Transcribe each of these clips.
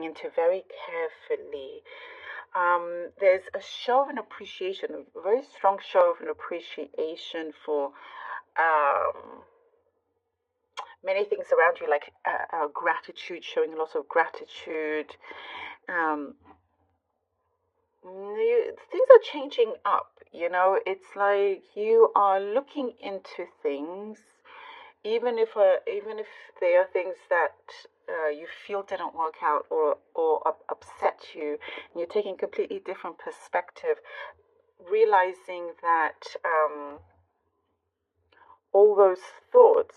looking into very carefully. There's a show of an appreciation, a very strong show of an appreciation for many things around you, like gratitude, showing a lot of gratitude. Um, Things are changing up, it's like you are looking into things, even if they are things that you feel didn't work out or upset you, and you're taking a completely different perspective, realizing that all those thoughts,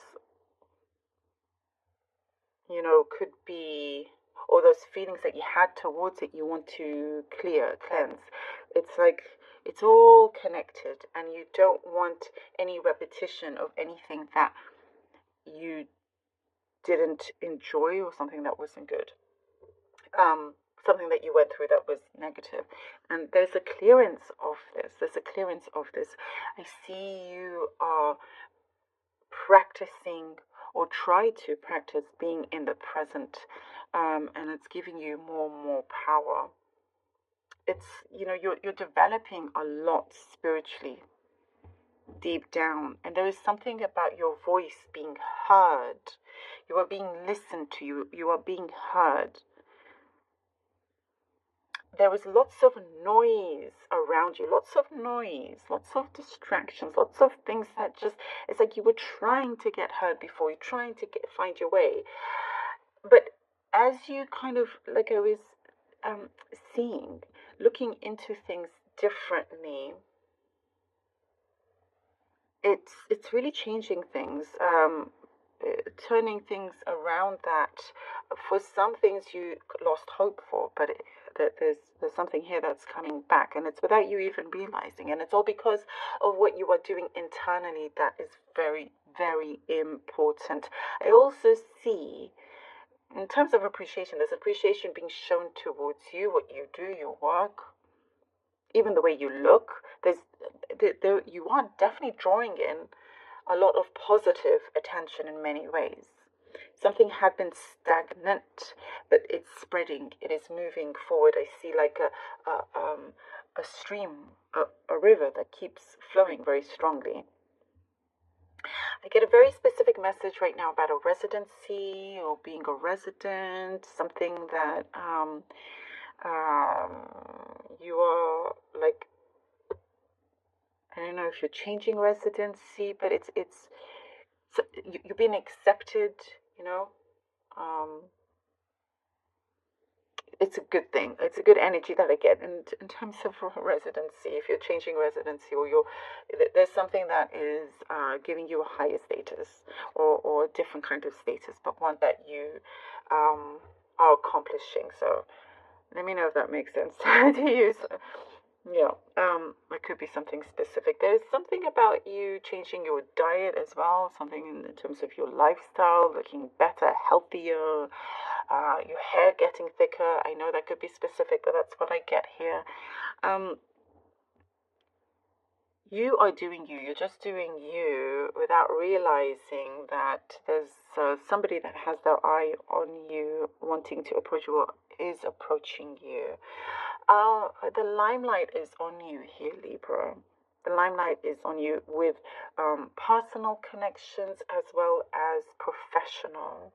could be, or those feelings that you had towards it, you want to cleanse. It's like it's all connected, and you don't want any repetition of anything that you didn't enjoy or something that wasn't good. Something that you went through that was negative. And there's a clearance of this. I see you are practicing or try to practice being in the present, and it's giving you more and more power. It's, you're developing a lot spiritually deep down, and there is something about your voice being heard. You are being listened to. You are being heard. There was lots of noise around you, lots of distractions, lots of things that just, it's like you were trying to get heard before, you're trying to find your way. But as you kind of, like I was looking into things differently, it's really changing things, turning things around that for some things you lost hope for, but there's something here that's coming back, and it's without you even realizing, and it's all because of what you are doing internally that is very, very important. I also see, in terms of appreciation, there's appreciation being shown towards you, what you do, your work, even the way you look. You are definitely drawing in a lot of positive attention in many ways. Something had been stagnant, but it's spreading. It is moving forward. I see like a stream, a river that keeps flowing very strongly. I get a very specific message right now about a residency or being a resident, something that you are like, I don't know if you're changing residency, but you're being accepted, it's a good thing. It's a good energy that I get in terms of residency. If you're changing residency, or there's something that is giving you a higher status, or a different kind of status, but one that you are accomplishing. So let me know if that makes sense to you. So, yeah, it could be something specific. There's something about you changing your diet as well, something in terms of your lifestyle, looking better, healthier, your hair getting thicker. I know that could be specific, but that's what I get here. You are doing you. You're just doing you without realizing that there's somebody that has their eye on you, wanting to approach you, or is approaching you. The limelight is on you here, Libra. The limelight is on you with personal connections as well as professional.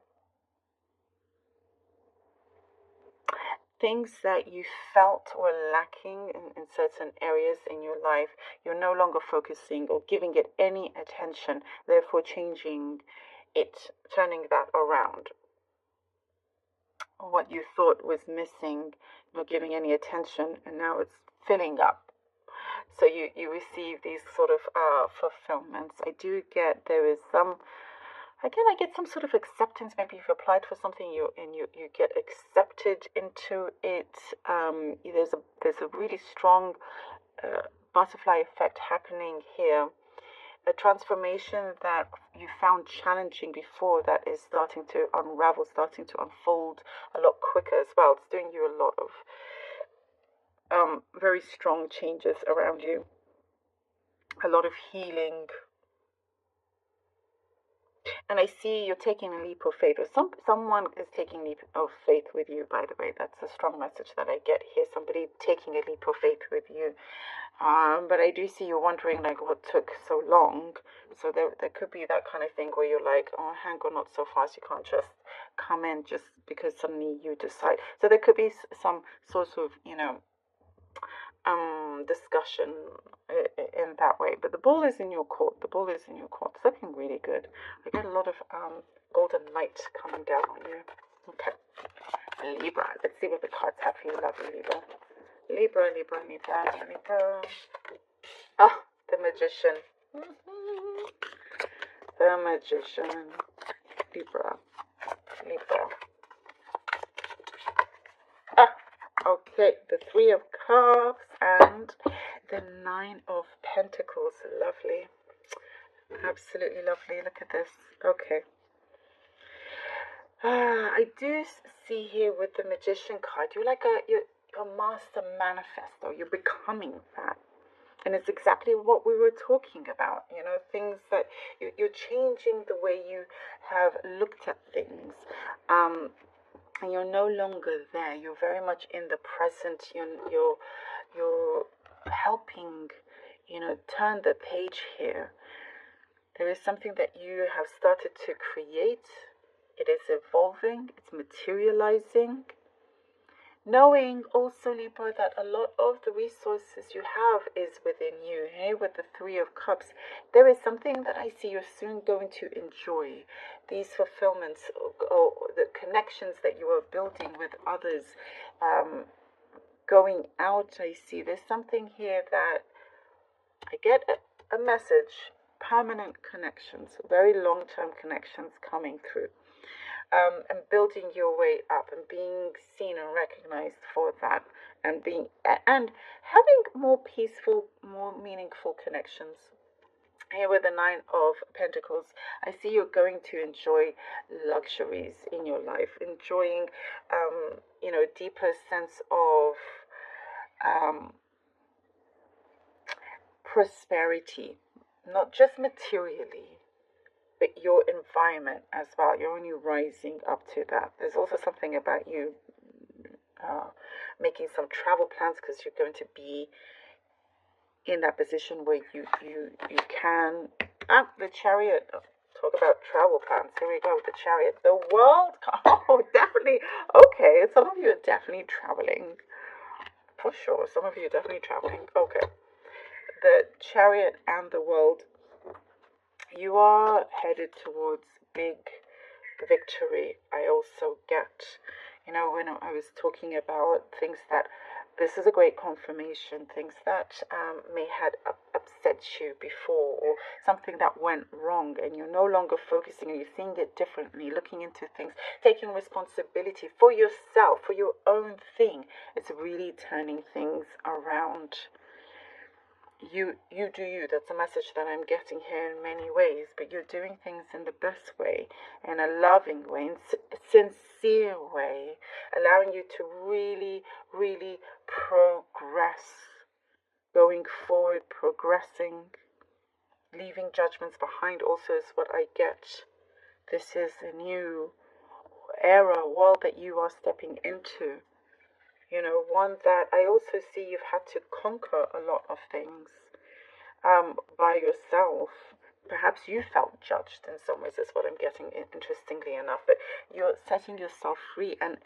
Things that you felt were lacking in certain areas in your life, you're no longer focusing or giving it any attention, therefore changing it, turning that around. What you thought was missing, not giving any attention, and now it's filling up. So you receive these sort of fulfillments. I do get, there is some, again, I get some sort of acceptance. Maybe you've applied for something, you get accepted into it. There's a really strong butterfly effect happening here. A transformation that you found challenging before, that is starting to unravel, starting to unfold a lot quicker as well. It's doing you a lot of very strong changes around you, a lot of healing. And I see you're taking a leap of faith, or someone is taking a leap of faith with you, by the way. That's a strong message that I get here. Somebody taking a leap of faith with you. But I do see you wondering, like, what took so long. So there could be that kind of thing where you're like, oh, hang on, not so fast. You can't just come in just because suddenly you decide. So there could be some sort of, discussion in that way. But the ball is in your court. The ball is in your court. It's looking really good. I get a lot of golden light coming down on you. Okay. Libra. Let's see what the cards have for you, lovely Libra. Libra, Libra, Libra, Libra. Ah, the Magician. The Magician. Libra. Libra. Ah, okay. The Three of Cups and the Nine of Pentacles. Lovely. Absolutely lovely. Look at this. Okay. I do see here with the Magician card, you're like you're a master manifestor. You're becoming that. And it's exactly what we were talking about, things that you're changing the way you have looked at things. And you're no longer there. You're very much in the present. You're helping, turn the page here. There is something that you have started to create. It is evolving. It's materializing. Knowing also, Libra, that a lot of the resources you have is within you. Hey, with the Three of Cups, there is something that I see you're soon going to enjoy. These fulfillments, or the connections that you are building with others, going out. I see there's something here that I get a message. Permanent connections, very long-term connections coming through. And building your way up and being seen and recognized for that, and having more peaceful, more meaningful connections. Here with the Nine of Pentacles, I see you're going to enjoy luxuries in your life, enjoying, deeper sense of prosperity, not just materially, but your environment as well. You're only rising up to that. There's also something about you making some travel plans, because you're going to be in that position where you can. The Chariot. Talk about travel plans. Here we go with the Chariot. The World. Oh, definitely. Okay, some of you are definitely traveling. For sure. Some of you are definitely traveling. Okay. The Chariot and the World. You are headed towards big victory. I also get, when I was talking about things that, this is a great confirmation, things that may had upset you before, or something that went wrong, and you're no longer focusing, and you're seeing it differently, looking into things, taking responsibility for yourself, for your own thing. It's really turning things around. You do you. That's a message that I'm getting here in many ways, but you're doing things in the best way, in a loving way, in a sincere way, allowing you to really, really progress, going forward, progressing, leaving judgments behind also is what I get. This is a new era, world that you are stepping into. One that I also see you've had to conquer a lot of things by yourself. Perhaps you felt judged in some ways, is what I'm getting, interestingly enough. But you're setting yourself free, and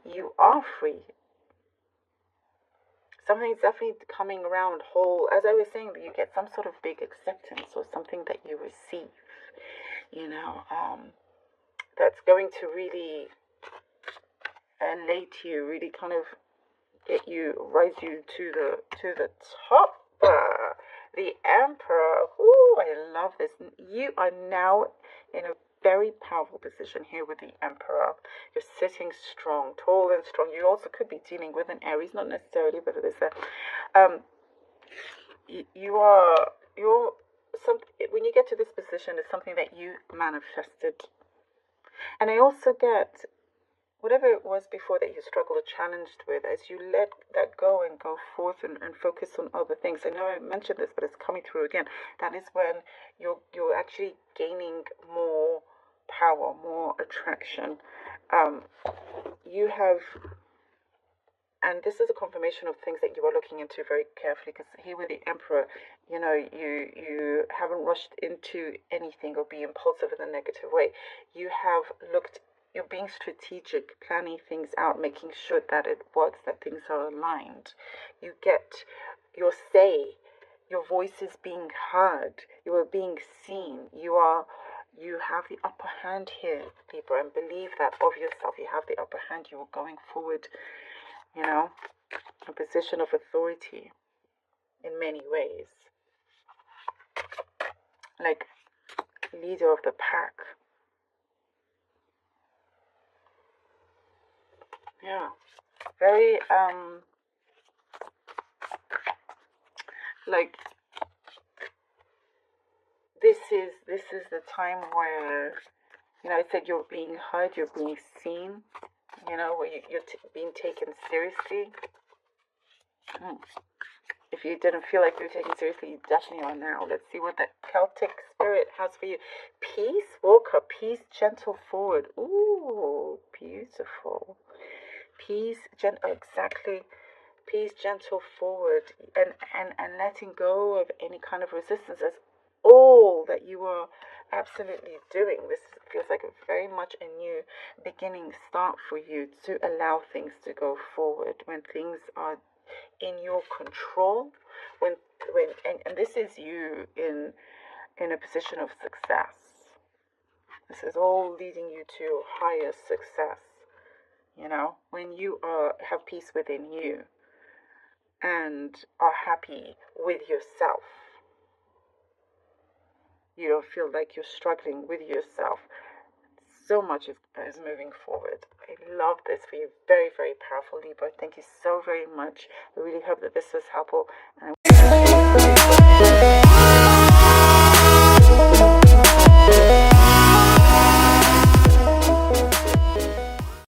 you are free. Something's definitely coming around whole. As I was saying, that you get some sort of big acceptance, or something that you receive, that's going to really elate you, really kind of rise you to the top. The Emperor. Ooh, I love this. You are now in a very powerful position here with the Emperor. You're sitting strong, tall and strong. You also could be dealing with an Aries, not necessarily, but it is there. When you get to this position, it's something that you manifested. And I also get, whatever it was before that you struggled or challenged with, as you let that go and go forth and focus on other things. I know I mentioned this, but it's coming through again. That is when you're actually gaining more power, more attraction. You have, and this is a confirmation of things that you are looking into very carefully, because here with the Emperor, you haven't rushed into anything or be impulsive in a negative way. You have looked, you're being strategic, planning things out, making sure that it works, that things are aligned. You get your say, your voice is being heard, you are being seen, you have the upper hand here, Libra, and believe that of yourself. You have the upper hand. You are going forward, a position of authority in many ways, like leader of the pack. Yeah, very like this is the time where I said you're being heard, you're being seen, where you're being taken seriously. If you didn't feel like you're taken seriously, you definitely are now. Let's see what that Celtic spirit has for you. Peace, Walker, peace, gentle forward. Ooh, beautiful. Peace, exactly. Peace, gentle forward, and letting go of any kind of resistance. That's all that you are absolutely doing. This feels like very much a new beginning start for you, to allow things to go forward when things are in your control, and this is you in a position of success. This is all leading you to higher success. When you have peace within you and are happy with yourself, you don't feel like you're struggling with yourself. So much is moving forward. I love this for you. Very, very powerful, Libra. Thank you so very much. I really hope that this was helpful. And